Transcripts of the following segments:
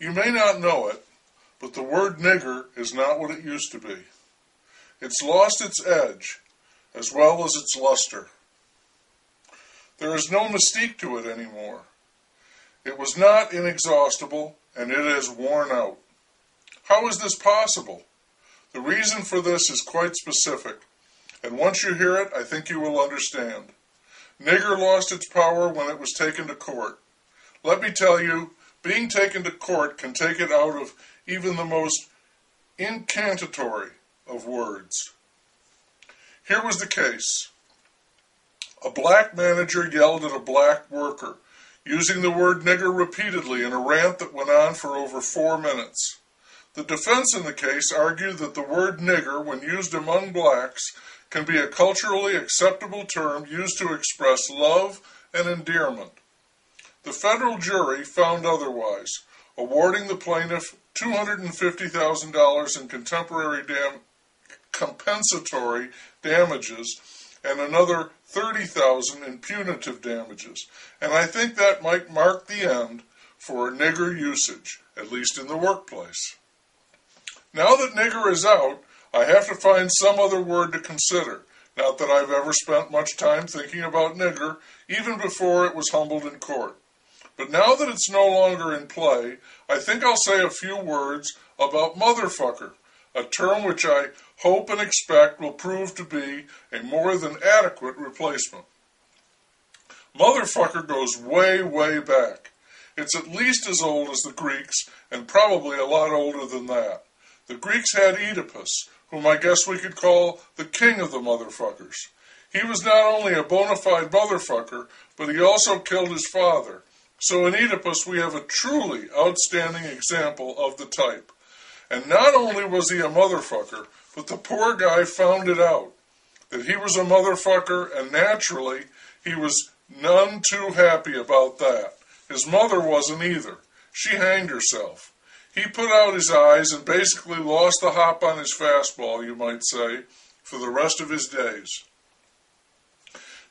You may not know it, but the word nigger is not what it used to be. It's lost its edge, as well as its luster. There is no mystique to it anymore. It was not inexhaustible, and it has worn out. How is this possible? The reason for this is quite specific, and once you hear it, I think you will understand. Nigger lost its power when it was taken to court. Let me tell you, being taken to court can take it out of even the most incantatory of words. Here was the case. A black manager yelled at a black worker, using the word nigger repeatedly in a rant that went on for over 4 minutes. The defense in the case argued that the word nigger, when used among blacks, can be a culturally acceptable term used to express love and endearment. The federal jury found otherwise, awarding the plaintiff $250,000 in contemporary compensatory damages and another $30,000 in punitive damages. And I think that might mark the end for nigger usage, at least in the workplace. Now that nigger is out, I have to find some other word to consider. Not that I've ever spent much time thinking about nigger, even before it was humbled in court. But now that it's no longer in play, I think I'll say a few words about motherfucker, a term which I hope and expect will prove to be a more than adequate replacement. Motherfucker goes way, way back. It's at least as old as the Greeks, and probably a lot older than that. The Greeks had Oedipus, whom I guess we could call the king of the motherfuckers. He was not only a bona fide motherfucker, but he also killed his father. So in Oedipus we have a truly outstanding example of the type. And not only was he a motherfucker, but the poor guy found it out, that he was a motherfucker, and naturally he was none too happy about that. His mother wasn't either. She hanged herself. He put out his eyes and basically lost the hop on his fastball, you might say, for the rest of his days.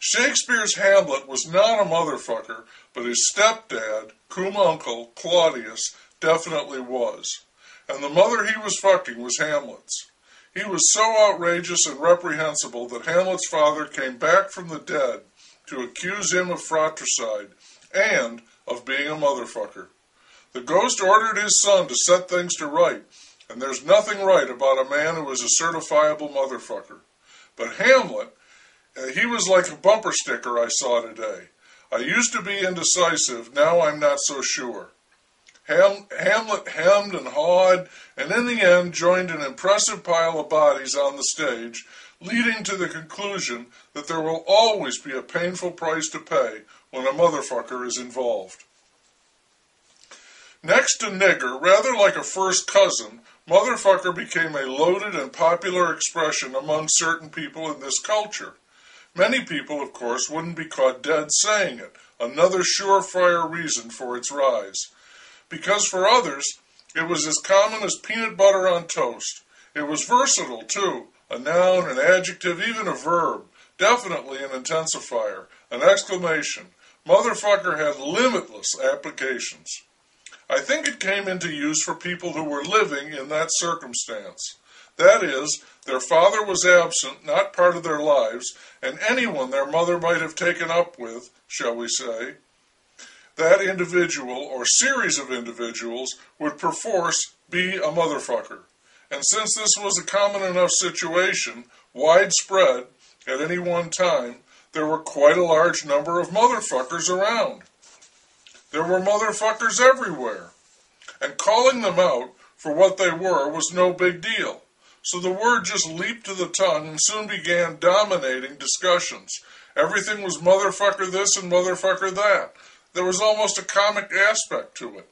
Shakespeare's Hamlet was not a motherfucker, but his stepdad, cum uncle, Claudius, definitely was. And the mother he was fucking was Hamlet's. He was so outrageous and reprehensible that Hamlet's father came back from the dead to accuse him of fratricide and of being a motherfucker. The ghost ordered his son to set things to right, and there's nothing right about a man who is a certifiable motherfucker. But Hamlet, he was like a bumper sticker I saw today. I used to be indecisive, now I'm not so sure. Hamlet hemmed and hawed, and in the end joined an impressive pile of bodies on the stage, leading to the conclusion that there will always be a painful price to pay when a motherfucker is involved. Next to nigger, rather like a first cousin, motherfucker became a loaded and popular expression among certain people in this culture. Many people, of course, wouldn't be caught dead saying it, another surefire reason for its rise. Because for others, it was as common as peanut butter on toast. It was versatile, too, a noun, an adjective, even a verb, definitely an intensifier, an exclamation. Motherfucker had limitless applications. I think it came into use for people who were living in that circumstance. That is, their father was absent, not part of their lives, and anyone their mother might have taken up with, shall we say, that individual or series of individuals would perforce be a motherfucker. And since this was a common enough situation, widespread, at any one time, there were quite a large number of motherfuckers around. There were motherfuckers everywhere. And calling them out for what they were was no big deal. So the word just leaped to the tongue and soon began dominating discussions. Everything was motherfucker this and motherfucker that. There was almost a comic aspect to it.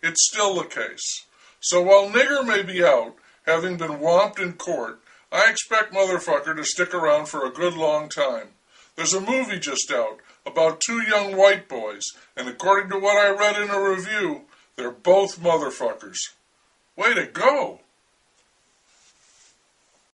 It's still the case. So while nigger may be out, having been whomped in court, I expect motherfucker to stick around for a good long time. There's a movie just out about 2 young white boys, and according to what I read in a review, they're both motherfuckers. Way to go!